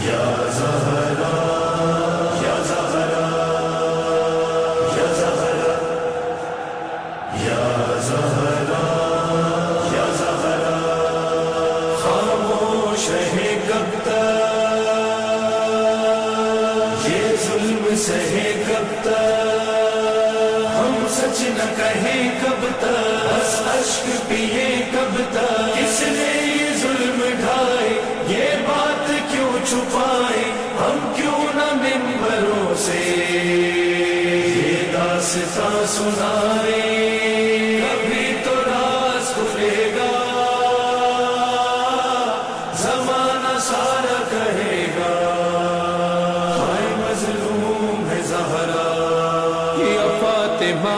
یا زہرا یا زہرا یا زہرا یا زہرا یا زہرا خاموش رہے کب تک یہ ظلم سہے کب تک ہم سچ نہ کہیں کب تک بس اشک پیے کب تک کس نے یہ ظلم ڈھائے یہ بات کیوں چھپائے ہم کیوں نہ منبروں سے یہ داستاں سنائے کبھی تو راز کھلے گا زمانہ سارا کہے گا ہائے مظلوم ہے زہرا یا فاطمہ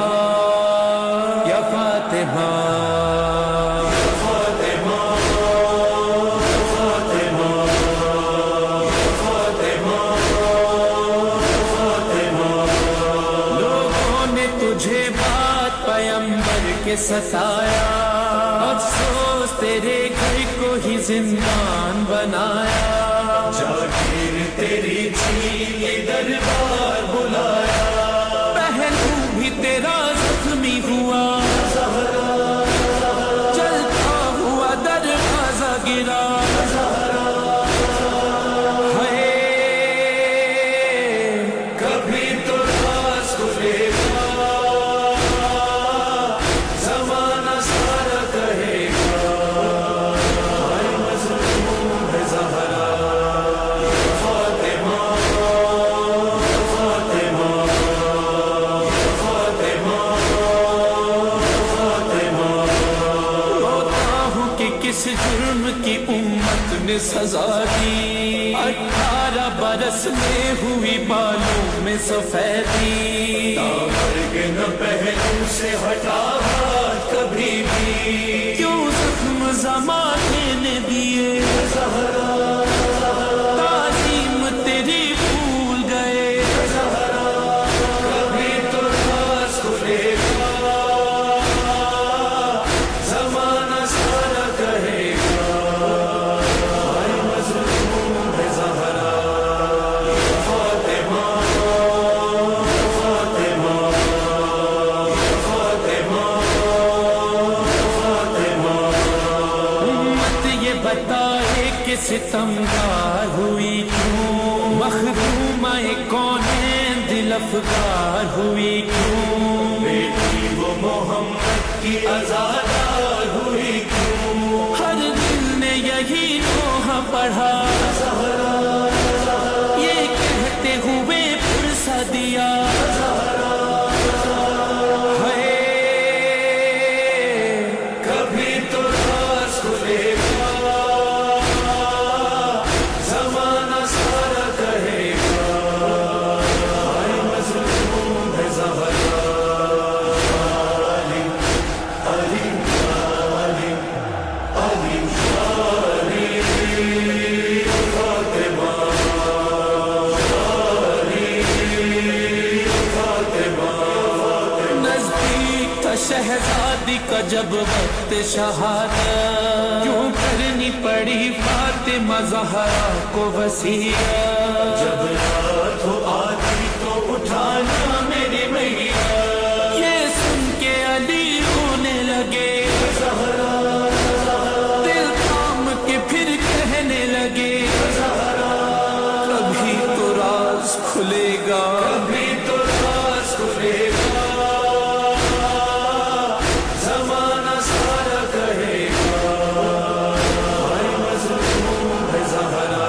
یا فاطمہ کے ستایا افسوس تیرے گھر کو ہی زندان بنایا جاگیر تیری تھی دربار بلایا پہلو بھی تیرا زخمی ہوا چلتا ہوا دروازہ گرا کبھی تو راز کھلے گا زمانہ سارا کہے گا ہائے مظلوم ہے زہرا فاطمہ فاطمہ فاطمہ فاطمہ روتا ہوں کہ کس جرم کی امت نے سزا دی 18 برس میں ہوئی بالوں میں سفیدی مرگ نہ پہلو سے ہٹا ہاتھ کبھی بھی کیوں زخم زمانے نے دیے زہرا تعظیم تیری بھول گئے کبھی تو راز کھلے گا زمانہ سارا کہے گا ہائے مظلوم ہے زہرا فاطمہ فاطمہ فاطمہ فاطمہ امت یہ بتائے کہ ستمگار ہوئی کیوں مخدومہ کونین دل افگار ہوئی کیوں بیٹی وہ محمد کی آزادار ہوئی کیوں ہر دل نے یہی نوحہ پڑھا یہ کہتے ہوئے پرسہ دیا ہے کبھی تو راز کھلے گا زمانہ سارا کہے گا ہائے مظلوم ہے زہرا علی علی علی علی علی فاطمہ علی فاطمہ نزدیک تھا شہزادی کا جب وقت شہادت کیوں کرنی پڑی فاطمہ زہرا کو وصیت جب رات ہو آتی تو اٹھانا میری میاں یہ سن کے علی رونے لگے دل تھام کے پھر کہنے لگے کبھی تو راز کھلے گا کبھی تو راز کھلے گا زمانہ سارا کہے گا ہائے مظلوم ہے زہرا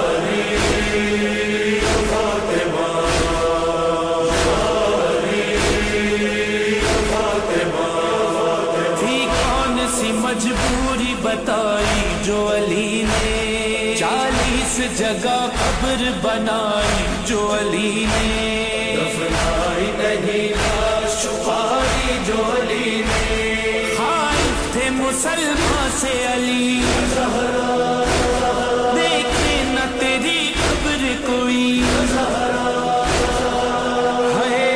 علی فاطمہ علی فاطمہ تھی کون سی مجبوری بتائی جو علی نے 40 جگہ قبر بنائی جو علی نے دفنائی نہیں لاش چھپائی جو علی نے خائف تھے مسلمان سے علی دیکھے نہ تیری قبر کوئی ہے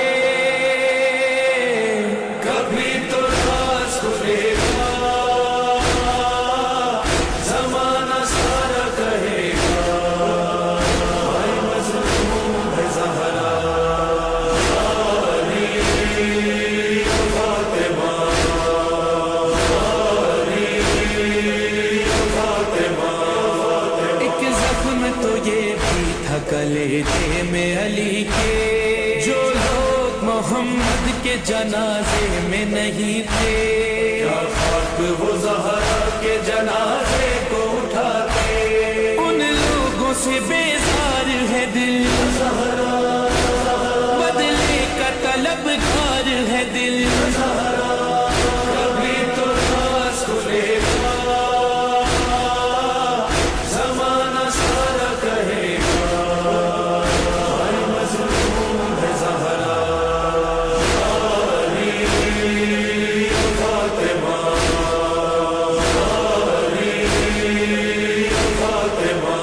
کبھی تو راز کھلے گا زمانہ سارا کہے کلیجے میں علی کے، جو لوگ محمد کے جنازے میں نہیں تھے، کیا خاک وہ زہرا کے جنازے کو اٹھاتے، ان لوگوں سے بیزار ہے دل، بدلے کا طلبگار ہے دل، کبھی تو راز کھلے گا، زمانہ سارا کہے گا، ہر مظلوم ہے زہرا، علی فاطمہ، علی فاطمہ،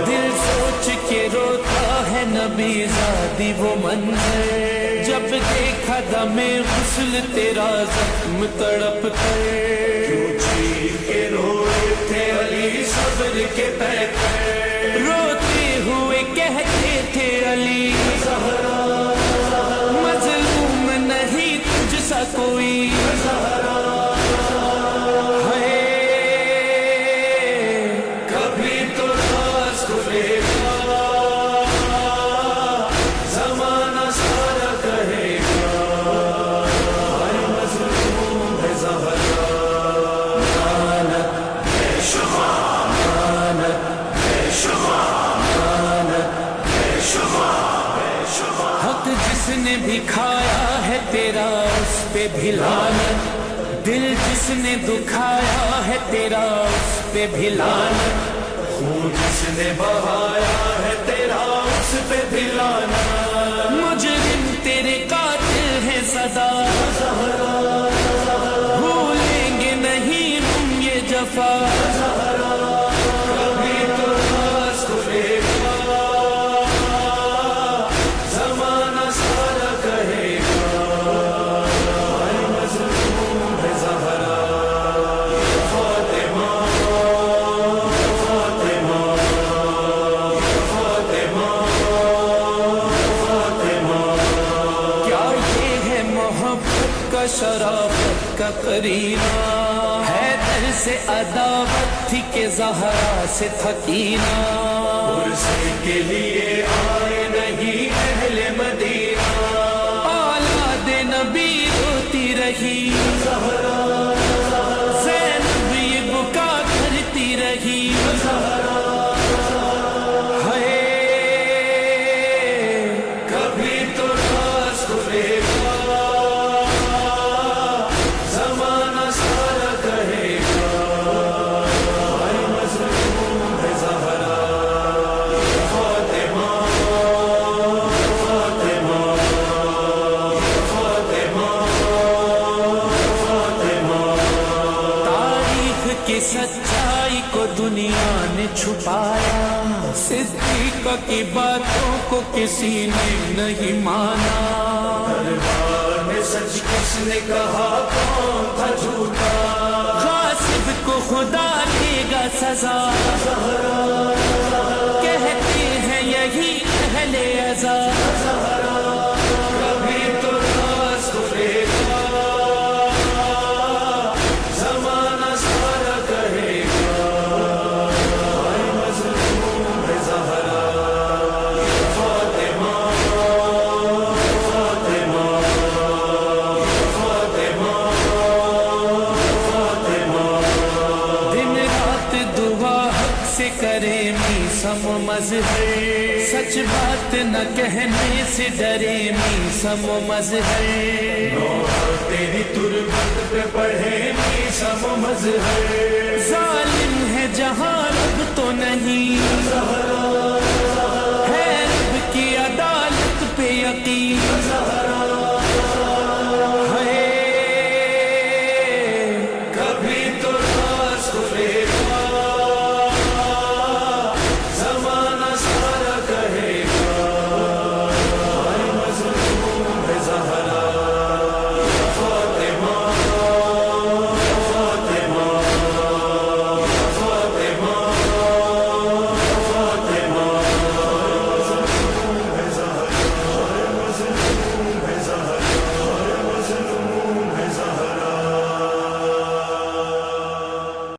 دل سوچ کے روتا ہے نبی زادی وہ منظر، جب دیکھا دم غسل تیرا زخم تڑپ کر، چیخ کے روئے تھے علی صبر کے پیکر، روتے ہوئے کہتے تھے علی مظلوم نہیں تجھ سا کوئی، ہے کبھی تو راز کھلے گا، زمانہ سارا کہے گا، ہر مظلوم ہے زہرا، نانک ہے شما، نانک ہے شما، نانک ہے شما، ہے شما، حق جس نے بھی کھایا ہے تیرا اس پہ بھی لعنت، دل جس نے دکھایا ہے تیرا اس پہ بھی لعنت، خون جس نے بہایا ہے تیرا اس پہ بھی لعنت، مجرم تیرے قاتل ہیں سدا، بھولیں گے نہیں ہم یہ جفا، کبھی تو راز کھلے گا، زمانہ سارا کہے گا، ہر مظلوم ہے زہرا، فاطمہ، فاطمہ، فاطمہ، فاطمہ، کیا یہ ہے محبت کا شرافت کا کرینہ، حیدر سے عداوت تھی کہ زہرا سے تھکینہ، عرصے کے لیے آئے نہیں اہل مدینہ، اولاد نبی روتی رہی، زینب یہ بکا کرتی رہی، ہے کبھی تو راز کھلے گا، زمانہ سارا کہے گا، ہر مظلوم ہے زہرا، فاطمہ، فاطمہ، فاطمہ، فاطمہ، تاریخ کی سچائی کو دنیا نے چھپایا، صدیقہ کی باتوں کو کسی نے نہیں مانا، دربار میں سچ کس نے کہا کون تھا جھوٹا، غاصب کو خدا دے گا سزا، کہتے ہیں یہی اہل عزا، کبھی تو راز کھلے گا، زمانہ سارا کہے گا، ہر مظلوم ہے زہرا، فاطمہ، فاطمہ، فاطمہ، فاطمہ، دن رات دعا حق سے کرے میسم و مظہر، سچ بات نہ کہنے سے ڈرے میسم و مظہر، تیری تربت پہ پڑھے میسم و مظہر،